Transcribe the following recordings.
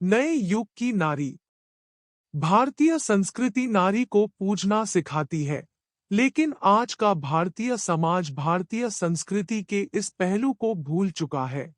नए युग की नारी। भारतीय संस्कृति नारी को पूजना सिखाती है, लेकिन आज का भारतीय समाज भारतीय संस्कृति के इस पहलू को भूल चुका है।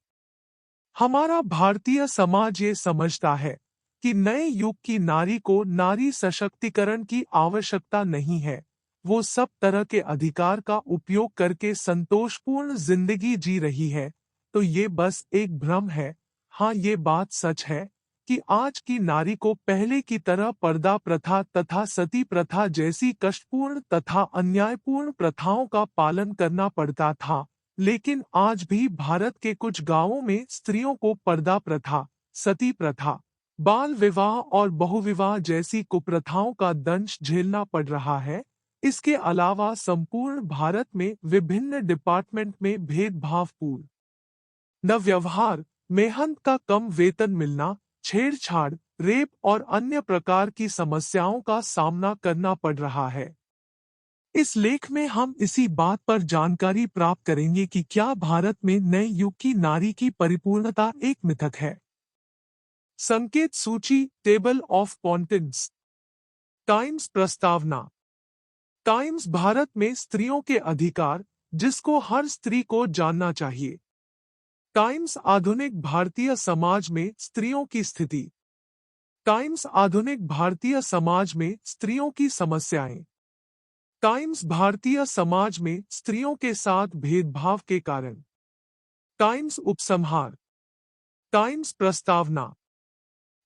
हमारा भारतीय समाज ये समझता है कि नए युग की नारी को नारी सशक्तिकरण की आवश्यकता नहीं है। वो सब तरह के अधिकार का उपयोग करके संतोषपूर्ण जिंदगी जी रही है। तो ये बस एक भ्रम है। हाँ, ये बात सच है कि आज की नारी को पहले की तरह पर्दा प्रथा तथा सती प्रथा जैसी कष्टपूर्ण तथा अन्यायपूर्ण प्रथाओं का पालन करना पड़ता था। लेकिन आज भी भारत के कुछ गांवों में स्त्रियों को पर्दा प्रथा, सती प्रथा, बाल विवाह और बहुविवाह जैसी कुप्रथाओं का दंश झेलना पड़ रहा है। इसके अलावा संपूर्ण भारत में विभिन्न डिपार्टमेंट में भेदभावपूर्ण न व्यवहार, मेहनत का कम वेतन मिलना, छेड़छाड़, रेप और अन्य प्रकार की समस्याओं का सामना करना पड़ रहा है। इस लेख में हम इसी बात पर जानकारी प्राप्त करेंगे कि क्या भारत में नए युग की नारी की परिपूर्णता एक मिथक है। संकेत सूची, टेबल ऑफ कंटेंट्स। टाइम्स प्रस्तावना। टाइम्स भारत में स्त्रियों के अधिकार, जिसको हर स्त्री को जानना चाहिए। टाइम्स आधुनिक भारतीय समाज में स्त्रियों की स्थिति। टाइम्स आधुनिक भारतीय समाज में स्त्रियों की समस्याएं। टाइम्स भारतीय समाज में स्त्रियों के साथ भेदभाव के कारण। टाइम्स उपसंहार। टाइम्स प्रस्तावना।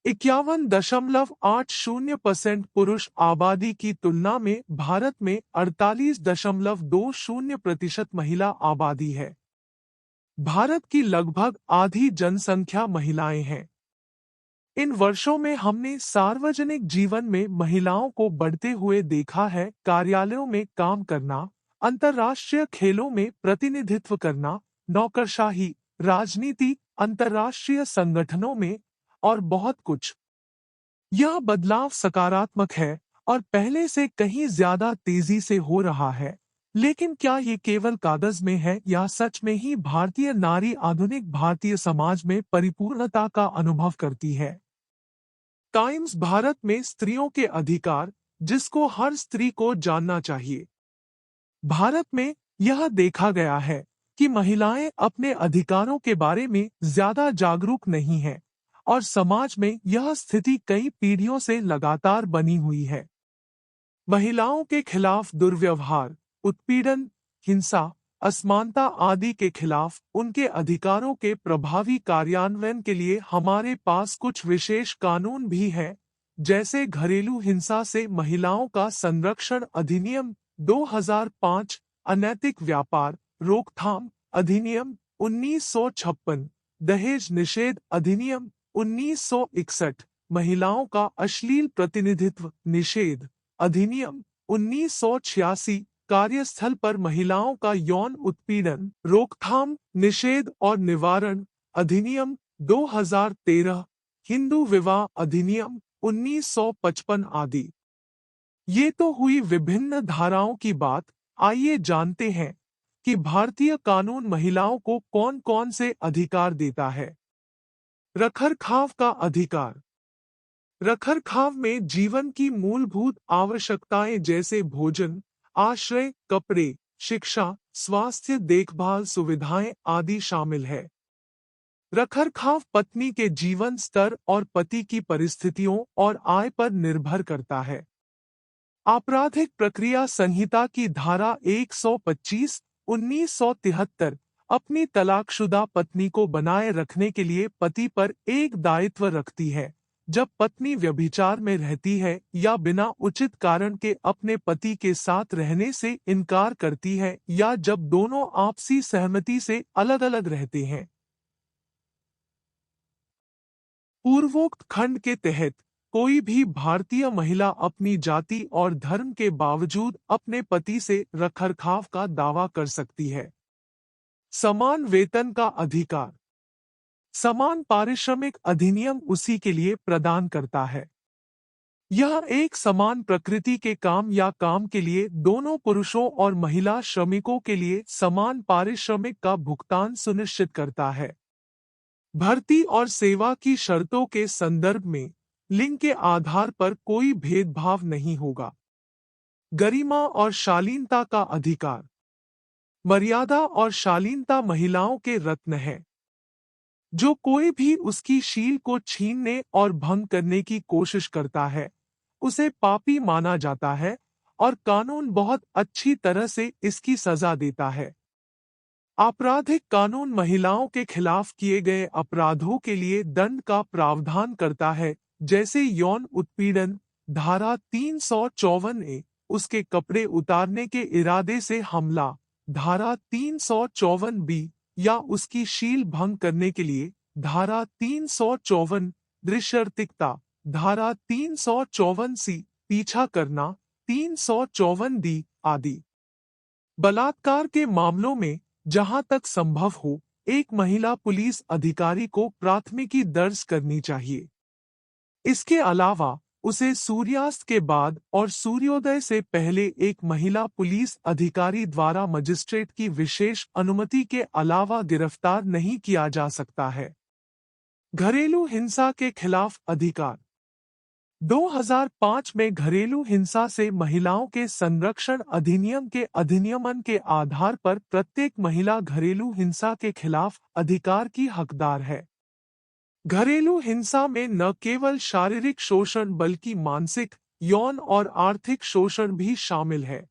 51.80% पुरुष आबादी की तुलना में भारत में 48.20% महिला आबादी है। भारत की लगभग आधी जनसंख्या महिलाएं हैं। इन वर्षों में हमने सार्वजनिक जीवन में महिलाओं को बढ़ते हुए देखा है। कार्यालयों में काम करना, अंतर्राष्ट्रीय खेलों में प्रतिनिधित्व करना, नौकरशाही, राजनीति, अंतर्राष्ट्रीय संगठनों में और बहुत कुछ। यह बदलाव सकारात्मक है और पहले से कहीं ज्यादा तेजी से हो रहा है। लेकिन क्या ये केवल कागज में है या सच में ही भारतीय नारी आधुनिक भारतीय समाज में परिपूर्णता का अनुभव करती है? टाइम्स भारत में स्त्रियों के अधिकार, जिसको हर स्त्री को जानना चाहिए। भारत में यह देखा गया है कि महिलाएं अपने अधिकारों के बारे में ज्यादा जागरूक नहीं हैं और समाज में यह स्थिति कई पीढ़ियों से लगातार बनी हुई है। महिलाओं के खिलाफ दुर्व्यवहार, उत्पीड़न, हिंसा, असमानता आदि के खिलाफ उनके अधिकारों के प्रभावी कार्यान्वयन के लिए हमारे पास कुछ विशेष कानून भी हैं, जैसे घरेलू हिंसा से महिलाओं का संरक्षण अधिनियम 2005, अनैतिक व्यापार रोकथाम अधिनियम 1956, दहेज निषेध अधिनियम 1961, महिलाओं का अश्लील प्रतिनिधित्व निषेध अधिनियम 1986, कार्यस्थल पर महिलाओं का यौन उत्पीड़न रोकथाम, निषेध और निवारण अधिनियम 2013, हिंदू विवाह अधिनियम 1955 आदि। ये तो हुई विभिन्न धाराओं की बात। आइए जानते हैं कि भारतीय कानून महिलाओं को कौन कौन से अधिकार देता है। रखरखाव का अधिकार। रखरखाव में जीवन की मूलभूत आवश्यकताएं जैसे भोजन, आश्रय, कपड़े, शिक्षा, स्वास्थ्य देखभाल सुविधाएं आदि शामिल है। रखरखाव पत्नी के जीवन स्तर और पति की परिस्थितियों और आय पर निर्भर करता है। आपराधिक प्रक्रिया संहिता की धारा 125, 1973 अपनी तलाकशुदा पत्नी को बनाए रखने के लिए पति पर एक दायित्व रखती है। जब पत्नी व्यभिचार में रहती है या बिना उचित कारण के अपने पति के साथ रहने से इनकार करती है या जब दोनों आपसी सहमति से अलग अलग रहते हैं। पूर्वोक्त खंड के तहत कोई भी भारतीय महिला अपनी जाति और धर्म के बावजूद अपने पति से रखरखाव का दावा कर सकती है। समान वेतन का अधिकार। समान पारिश्रमिक अधिनियम उसी के लिए प्रदान करता है। यह एक समान प्रकृति के काम या काम के लिए दोनों पुरुषों और महिला श्रमिकों के लिए समान पारिश्रमिक का भुगतान सुनिश्चित करता है। भर्ती और सेवा की शर्तों के संदर्भ में लिंग के आधार पर कोई भेदभाव नहीं होगा। गरिमा और शालीनता का अधिकार। मर्यादा और शालीनता महिलाओं के रत्न है। जो कोई भी उसकी शील को छीनने और भंग करने की कोशिश करता है, उसे पापी माना जाता है और कानून बहुत अच्छी तरह से इसकी सजा देता है। आपराधिक कानून महिलाओं के खिलाफ किए गए अपराधों के लिए दंड का प्रावधान करता है, जैसे यौन उत्पीड़न धारा 354 ए, उसके कपड़े उतारने के इरादे से हमला धारा 354 बी, या उसकी शील भंग करने के लिए धारा 354, दृश्यर्तिकता धारा 354 सी, पीछा करना 354 डी आदि। बलात्कार के मामलों में जहां तक संभव हो, एक महिला पुलिस अधिकारी को प्राथमिकी दर्ज करनी चाहिए। इसके अलावा उसे सूर्यास्त के बाद और सूर्योदय से पहले एक महिला पुलिस अधिकारी द्वारा मजिस्ट्रेट की विशेष अनुमति के अलावा गिरफ्तार नहीं किया जा सकता है। घरेलू हिंसा के खिलाफ अधिकार। 2005 में घरेलू हिंसा से महिलाओं के संरक्षण अधिनियम के अधिनियमन के आधार पर प्रत्येक महिला घरेलू हिंसा के खिलाफ अधिकार की हकदार है। घरेलू हिंसा में न केवल शारीरिक शोषण बल्कि मानसिक, यौन और आर्थिक शोषण भी शामिल है।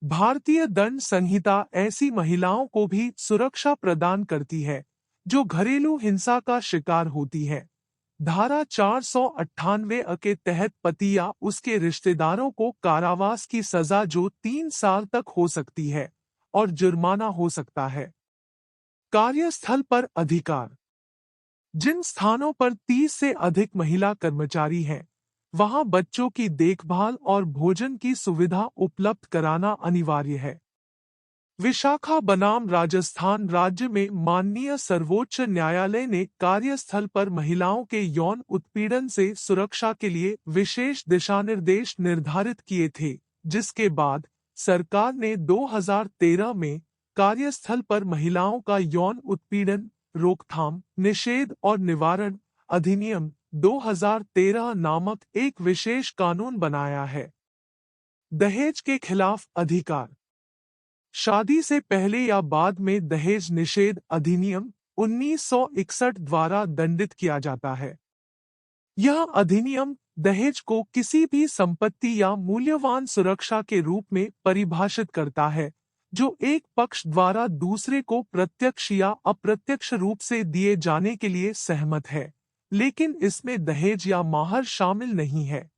भारतीय दंड संहिता ऐसी महिलाओं को भी सुरक्षा प्रदान करती है जो घरेलू हिंसा का शिकार होती है। धारा 498 के तहत पति या उसके रिश्तेदारों को कारावास की सजा जो 3 साल तक हो सकती है और जुर्माना हो सकता है। कार्यस्थल पर अधिकार। जिन स्थानों पर 30 से अधिक महिला कर्मचारी हैं, वहां बच्चों की देखभाल और भोजन की सुविधा उपलब्ध कराना अनिवार्य है। विशाखा बनाम राजस्थान राज्य में माननीय सर्वोच्च न्यायालय ने कार्यस्थल पर महिलाओं के यौन उत्पीड़न से सुरक्षा के लिए विशेष दिशानिर्देश निर्धारित किए थे, जिसके बाद सरकार ने 2013 में कार्यस्थल पर महिलाओं का यौन उत्पीड़न रोकथाम, निषेध और निवारण अधिनियम 2013 नामक एक विशेष कानून बनाया है। दहेज के खिलाफ अधिकार। शादी से पहले या बाद में दहेज निषेध अधिनियम 1961 द्वारा दंडित किया जाता है। यह अधिनियम दहेज को किसी भी संपत्ति या मूल्यवान सुरक्षा के रूप में परिभाषित करता है, जो एक पक्ष द्वारा दूसरे को प्रत्यक्ष या अप्रत्यक्ष रूप से दिए जाने के लिए सहमत है, लेकिन इसमें दहेज या माहर शामिल नहीं है।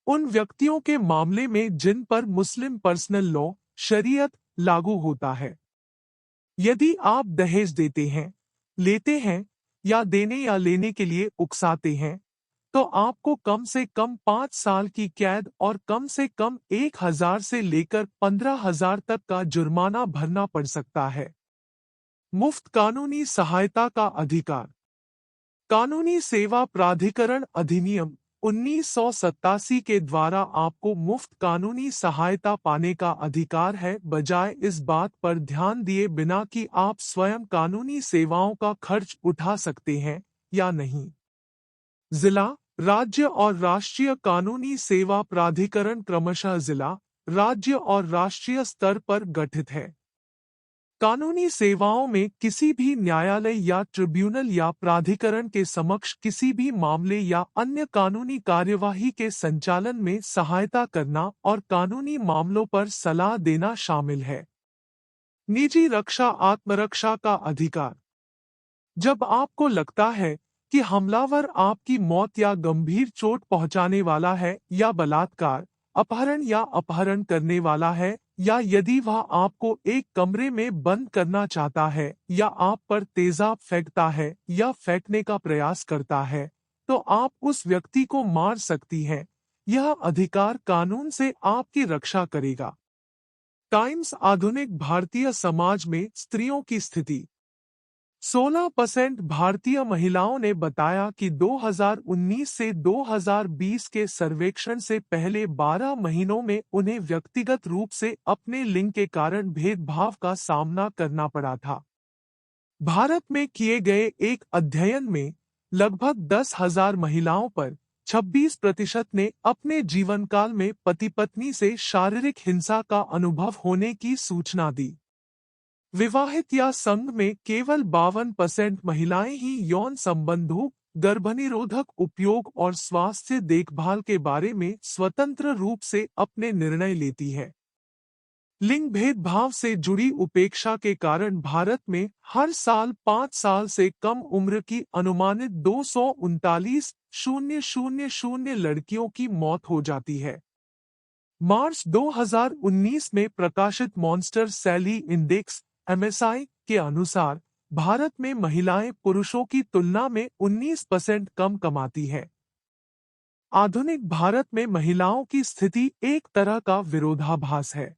उन व्यक्तियों के मामले में जिन पर मुस्लिम पर्सनल लॉ शरीयत लागू होता है। यदि आप दहेज देते हैं, लेते हैं या देने या लेने के लिए उकसाते हैं, तो आपको कम से कम 5 साल की कैद और कम से कम 1,000 से लेकर 15,000 तक का जुर्माना भरना पड़ सकता है। मुफ्त कानूनी सहायता का अधिकार। कानूनी सेवा प्राधिकरण अधिनियम 1987 के द्वारा आपको मुफ्त कानूनी सहायता पाने का अधिकार है, बजाय इस बात पर ध्यान दिए बिना कि आप स्वयं कानूनी सेवाओं का खर्च उठा सकते हैं या नहीं। जिला, राज्य और राष्ट्रीय कानूनी सेवा प्राधिकरण क्रमशः जिला, राज्य और राष्ट्रीय स्तर पर गठित है। कानूनी सेवाओं में किसी भी न्यायालय या ट्रिब्यूनल या प्राधिकरण के समक्ष किसी भी मामले या अन्य कानूनी कार्यवाही के संचालन में सहायता करना और कानूनी मामलों पर सलाह देना शामिल है। निजी रक्षा आत्मरक्षा का अधिकार। जब आपको लगता है कि हमलावर आपकी मौत या गंभीर चोट पहुंचाने वाला है या बलात्कार, अपहरण या अपहरण करने वाला है, या यदि वह आपको एक कमरे में बंद करना चाहता है या आप पर तेजाब फेंकता है या फेंकने का प्रयास करता है, तो आप उस व्यक्ति को मार सकती हैं। यह अधिकार कानून से आपकी रक्षा करेगा। टाइम्स आधुनिक भारतीय समाज में स्त्रियों की स्थिति। 16% भारतीय महिलाओं ने बताया कि 2019 से 2020 के सर्वेक्षण से पहले 12 महीनों में उन्हें व्यक्तिगत रूप से अपने लिंग के कारण भेदभाव का सामना करना पड़ा था। भारत में किए गए एक अध्ययन में लगभग 10,000 महिलाओं पर 26% ने अपने जीवन काल में पति पत्नी से शारीरिक हिंसा का अनुभव होने की सूचना दी। विवाहित या संघ में केवल 52% महिलाएं ही यौन संबंधों, गर्भनिरोधक उपयोग और स्वास्थ्य देखभाल के बारे में स्वतंत्र रूप से अपने निर्णय लेती है। लिंग भेदभाव से जुड़ी उपेक्षा के कारण भारत में हर साल 5 साल से कम उम्र की अनुमानित 239,000 लड़कियों की मौत हो जाती है। मार्च 2019 में प्रकाशित मॉन्स्टर सैली इंडेक्स (MSI) के अनुसार भारत में महिलाएं पुरुषों की तुलना में 19% कम कमाती है। आधुनिक भारत में महिलाओं की स्थिति एक तरह का विरोधाभास है।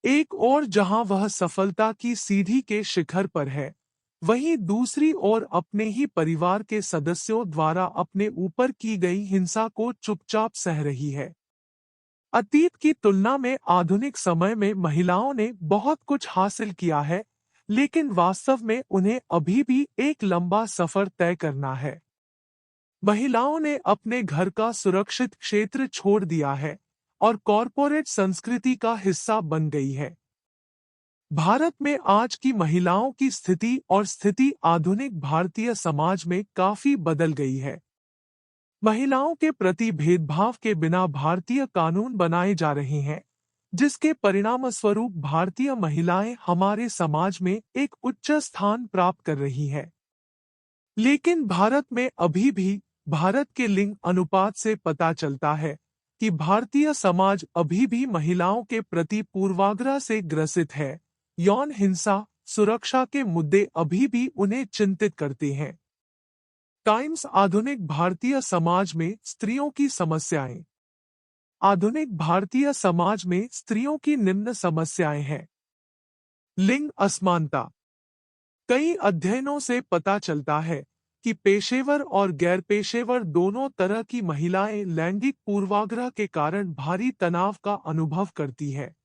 एक ओर जहां वह सफलता की सीढ़ी के शिखर पर है, वहीं दूसरी ओर अपने ही परिवार के सदस्यों द्वारा अपने ऊपर की गई हिंसा को चुपचाप सह रही है। अतीत की तुलना में आधुनिक समय में महिलाओं ने बहुत कुछ हासिल किया है, लेकिन वास्तव में उन्हें अभी भी एक लंबा सफर तय करना है। महिलाओं ने अपने घर का सुरक्षित क्षेत्र छोड़ दिया है और कॉरपोरेट संस्कृति का हिस्सा बन गई है। भारत में आज की महिलाओं की स्थिति आधुनिक भारतीय समाज में काफी बदल गई है। महिलाओं के प्रति भेदभाव के बिना भारतीय कानून बनाए जा रहे हैं, जिसके परिणामस्वरूप भारतीय महिलाएं हमारे समाज में एक उच्च स्थान प्राप्त कर रही हैं। लेकिन भारत में अभी भी भारत के लिंग अनुपात से पता चलता है कि भारतीय समाज अभी भी महिलाओं के प्रति पूर्वाग्रह से ग्रसित है। यौन हिंसा, सुरक्षा के मुद्दे अभी भी उन्हें चिंतित करते हैं। टाइम्स आधुनिक भारतीय समाज में स्त्रियों की समस्याएं। आधुनिक भारतीय समाज में स्त्रियों की निम्न समस्याएं हैं। लिंग असमानता। कई अध्ययनों से पता चलता है कि पेशेवर और गैर पेशेवर दोनों तरह की महिलाएं लैंगिक पूर्वाग्रह के कारण भारी तनाव का अनुभव करती हैं।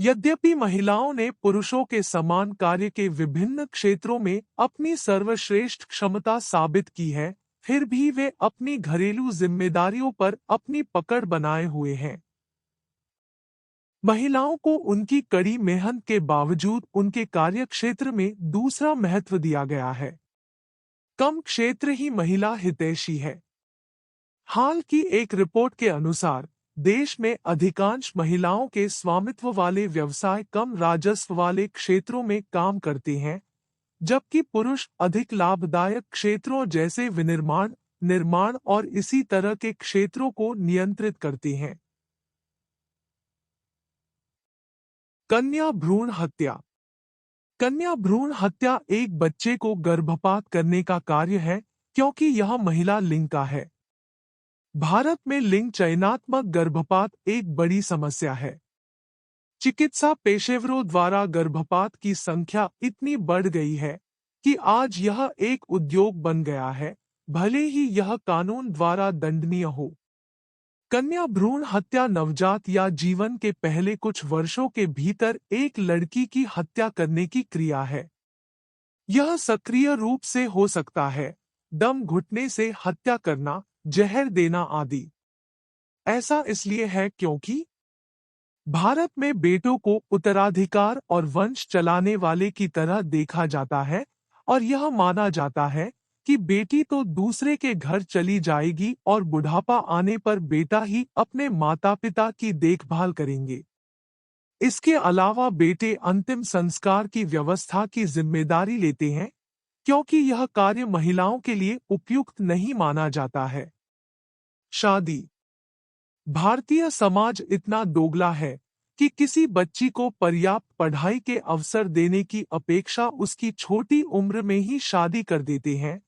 यद्यपि महिलाओं ने पुरुषों के समान कार्य के विभिन्न क्षेत्रों में अपनी सर्वश्रेष्ठ क्षमता साबित की है, फिर भी वे अपनी घरेलू जिम्मेदारियों पर अपनी पकड़ बनाए हुए हैं। महिलाओं को उनकी कड़ी मेहनत के बावजूद उनके कार्यक्षेत्र में दूसरा महत्व दिया गया है। कम क्षेत्र ही महिला हितैषी है। हाल की एक रिपोर्ट के अनुसार देश में अधिकांश महिलाओं के स्वामित्व वाले व्यवसाय कम राजस्व वाले क्षेत्रों में काम करते हैं, जबकि पुरुष अधिक लाभदायक क्षेत्रों जैसे विनिर्माण, निर्माण और इसी तरह के क्षेत्रों को नियंत्रित करते हैं। कन्या भ्रूण हत्या। कन्या भ्रूण हत्या एक बच्चे को गर्भपात करने का कार्य है, क्योंकि यह महिला लिंग का है। भारत में लिंग चयनात्मक गर्भपात एक बड़ी समस्या है। चिकित्सा पेशेवरों द्वारा गर्भपात की संख्या इतनी बढ़ गई है कि आज यह एक उद्योग बन गया है, भले ही यह कानून द्वारा दंडनीय हो। कन्या भ्रूण हत्या नवजात या जीवन के पहले कुछ वर्षों के भीतर एक लड़की की हत्या करने की क्रिया है। यह सक्रिय रूप से हो सकता है, दम घुटने से हत्या करना, जहर देना आदि। ऐसा इसलिए है क्योंकि भारत में बेटों को उत्तराधिकार और वंश चलाने वाले की तरह देखा जाता है और यह माना जाता है कि बेटी तो दूसरे के घर चली जाएगी और बुढ़ापा आने पर बेटा ही अपने माता पिता की देखभाल करेंगे। इसके अलावा बेटे अंतिम संस्कार की व्यवस्था की जिम्मेदारी लेते हैं, क्योंकि यह कार्य महिलाओं के लिए उपयुक्त नहीं माना जाता है। शादी। भारतीय समाज इतना दोगला है कि किसी बच्ची को पर्याप्त पढ़ाई के अवसर देने की अपेक्षा उसकी छोटी उम्र में ही शादी कर देते हैं।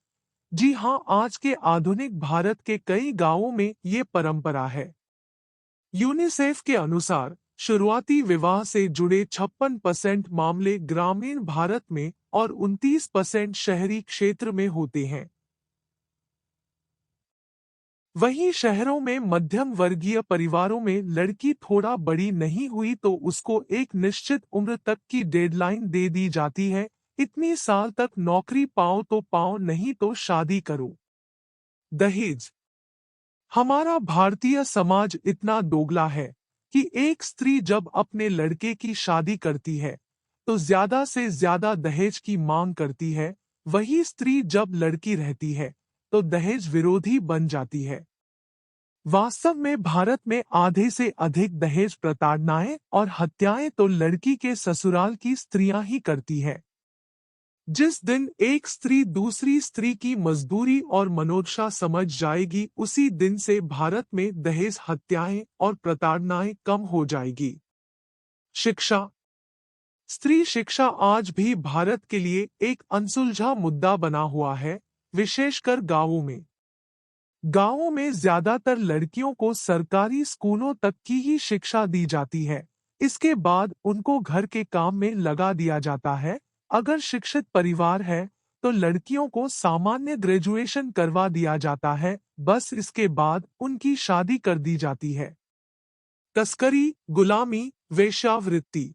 जी हां, आज के आधुनिक भारत के कई गांवों में ये परंपरा है। यूनिसेफ के अनुसार शुरुआती विवाह से जुड़े 56% मामले ग्रामीण भारत में और 29% शहरी क्षेत्र में होते हैं। वहीं शहरों में मध्यम वर्गीय परिवारों में लड़की थोड़ा बड़ी नहीं हुई तो उसको एक निश्चित उम्र तक की डेडलाइन दे दी जाती है, इतनी साल तक नौकरी पाओ तो पाओ नहीं तो शादी करो। दहेज। हमारा भारतीय समाज इतना दोगला है कि एक स्त्री जब अपने लड़के की शादी करती है तो ज्यादा से ज्यादा दहेज की मांग करती है, वही स्त्री जब लड़की रहती है तो दहेज विरोधी बन जाती है। वास्तव में भारत में आधे से अधिक दहेज प्रताड़नाएं और हत्याएं तो लड़की के ससुराल की स्त्रियां ही करती हैं। जिस दिन एक स्त्री दूसरी स्त्री की मजदूरी और मनोदशा समझ जाएगी, उसी दिन से भारत में दहेज हत्याएं और प्रताड़नाएं कम हो जाएगी। शिक्षा। स्त्री शिक्षा आज भी भारत के लिए एक अनसुलझा मुद्दा बना हुआ है, विशेषकर गांवों में। गांवों में ज्यादातर लड़कियों को सरकारी स्कूलों तक की ही शिक्षा दी जाती है। इसके बाद उनको घर के काम में लगा दिया जाता है। अगर शिक्षित परिवार है तो लड़कियों को सामान्य ग्रेजुएशन करवा दिया जाता है, बस इसके बाद उनकी शादी कर दी जाती है। तस्करी, गुलामी, वेश्यावृत्ति।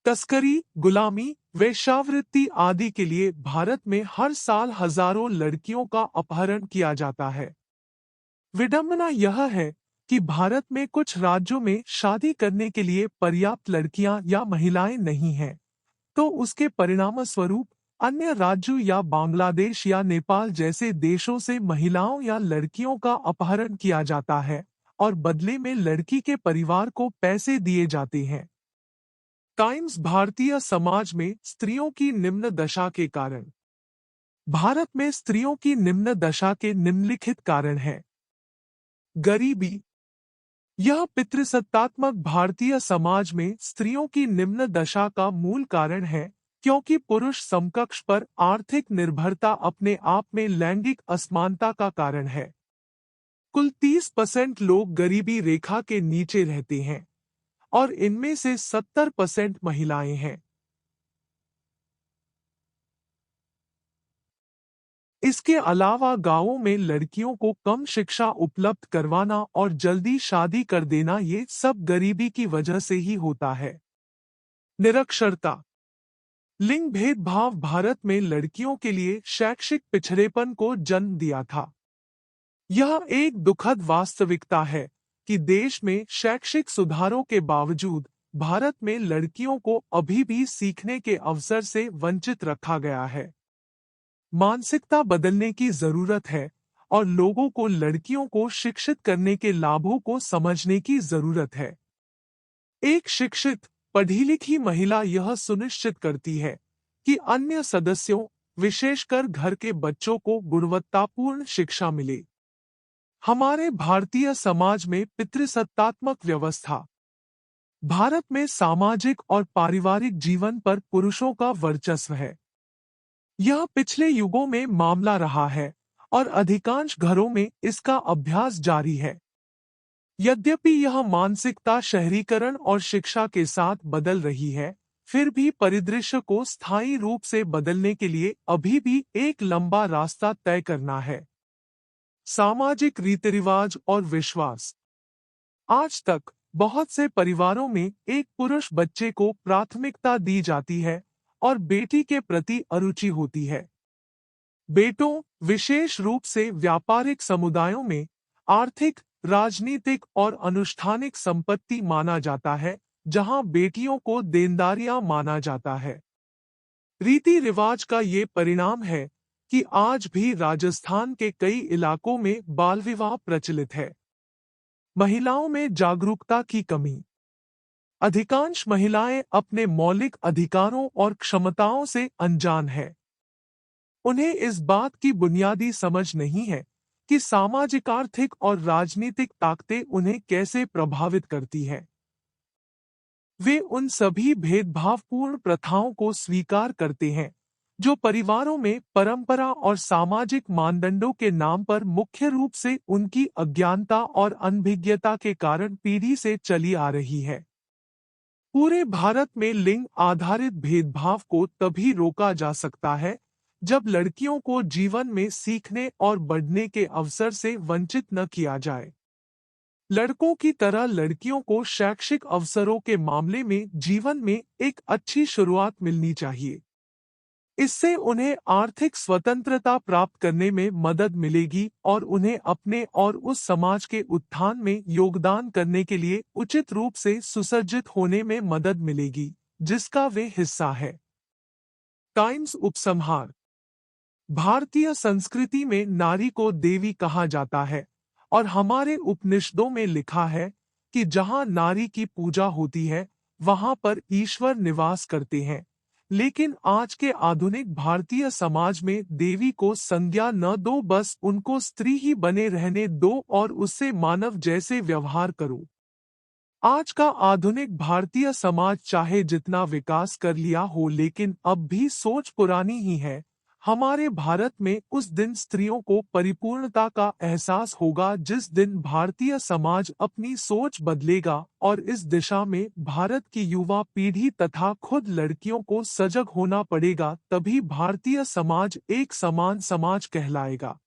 तस्करी, गुलामी, वेश्यावृत्ति आदि के लिए भारत में हर साल हजारों लड़कियों का अपहरण किया जाता है। विडंबना यह है कि भारत में कुछ राज्यों में शादी करने के लिए पर्याप्त लड़कियां या महिलाएं नहीं हैं, तो उसके परिणामस्वरूप अन्य राज्यों या बांग्लादेश या नेपाल जैसे देशों से महिलाओं या लड़कियों का अपहरण किया जाता है और बदले में लड़की के परिवार को पैसे दिए जाते हैं। टाइम्स। भारतीय समाज में स्त्रियों की निम्न दशा के कारण। भारत में स्त्रियों की निम्न दशा के निम्नलिखित कारण हैं। गरीबी। यह पितृसत्तात्मक भारतीय समाज में स्त्रियों की निम्न दशा का मूल कारण है, क्योंकि पुरुष समकक्ष पर आर्थिक निर्भरता अपने आप में लैंगिक असमानता का कारण है। कुल 30% लोग गरीबी रेखा के नीचे रहते हैं और इनमें से 70% महिलाएं हैं। इसके अलावा गांवों में लड़कियों को कम शिक्षा उपलब्ध करवाना और जल्दी शादी कर देना, ये सब गरीबी की वजह से ही होता है। निरक्षरता। लिंग भेदभाव भारत में लड़कियों के लिए शैक्षिक पिछड़ेपन को जन्म दिया था। यह एक दुखद वास्तविकता है कि देश में शैक्षिक सुधारों के बावजूद भारत में लड़कियों को अभी भी सीखने के अवसर से वंचित रखा गया है। मानसिकता बदलने की जरूरत है और लोगों को लड़कियों को शिक्षित करने के लाभों को समझने की जरूरत है। एक शिक्षित, पढ़ी लिखी महिला यह सुनिश्चित करती है कि अन्य सदस्यों, विशेषकर घर के बच्चों को गुणवत्तापूर्ण शिक्षा मिले। हमारे भारतीय समाज में पितृसत्तात्मक व्यवस्था। भारत में सामाजिक और पारिवारिक जीवन पर पुरुषों का वर्चस्व है। यह पिछले युगों में मामला रहा है और अधिकांश घरों में इसका अभ्यास जारी है। यद्यपि यह मानसिकता शहरीकरण और शिक्षा के साथ बदल रही है, फिर भी परिदृश्य को स्थायी रूप से बदलने के लिए अभी भी एक लंबा रास्ता तय करना है। सामाजिक रीति रिवाज और विश्वास। आज तक बहुत से परिवारों में एक पुरुष बच्चे को प्राथमिकता दी जाती है और बेटी के प्रति अरुचि होती है। बेटों, विशेष रूप से व्यापारिक समुदायों में, आर्थिक, राजनीतिक और अनुष्ठानिक संपत्ति माना जाता है, जहां बेटियों को देनदारियां माना जाता है। रीति रिवाज का ये परिणाम है कि आज भी राजस्थान के कई इलाकों में बाल विवाह प्रचलित है। महिलाओं में जागरूकता की कमी। अधिकांश महिलाएं अपने मौलिक अधिकारों और क्षमताओं से अनजान हैं। उन्हें इस बात की बुनियादी समझ नहीं है कि सामाजिक, आर्थिक और राजनीतिक ताकतें उन्हें कैसे प्रभावित करती हैं। वे उन सभी भेदभावपूर्ण प्रथाओं को स्वीकार करते हैं जो परिवारों में परंपरा और सामाजिक मानदंडों के नाम पर मुख्य रूप से उनकी अज्ञानता और अनभिज्ञता के कारण पीढ़ी से चली आ रही है। पूरे भारत में लिंग आधारित भेदभाव को तभी रोका जा सकता है जब लड़कियों को जीवन में सीखने और बढ़ने के अवसर से वंचित न किया जाए। लड़कों की तरह लड़कियों को शैक्षिक अवसरों के मामले में जीवन में एक अच्छी शुरुआत मिलनी चाहिए। इससे उन्हें आर्थिक स्वतंत्रता प्राप्त करने में मदद मिलेगी और उन्हें अपने और उस समाज के उत्थान में योगदान करने के लिए उचित रूप से सुसज्जित होने में मदद मिलेगी, जिसका वे हिस्सा है। टाइम्स उपसंहार। भारतीय संस्कृति में नारी को देवी कहा जाता है और हमारे उपनिषदों में लिखा है कि जहां नारी की पूजा होती है वहां पर ईश्वर निवास करते हैं। लेकिन आज के आधुनिक भारतीय समाज में देवी को संज्ञा न दो, बस उनको स्त्री ही बने रहने दो और उससे मानव जैसे व्यवहार करो। आज का आधुनिक भारतीय समाज चाहे जितना विकास कर लिया हो, लेकिन अब भी सोच पुरानी ही है। हमारे भारत में उस दिन स्त्रियों को परिपूर्णता का एहसास होगा जिस दिन भारतीय समाज अपनी सोच बदलेगा और इस दिशा में भारत की युवा पीढ़ी तथा खुद लड़कियों को सजग होना पड़ेगा, तभी भारतीय समाज एक समान समाज कहलाएगा।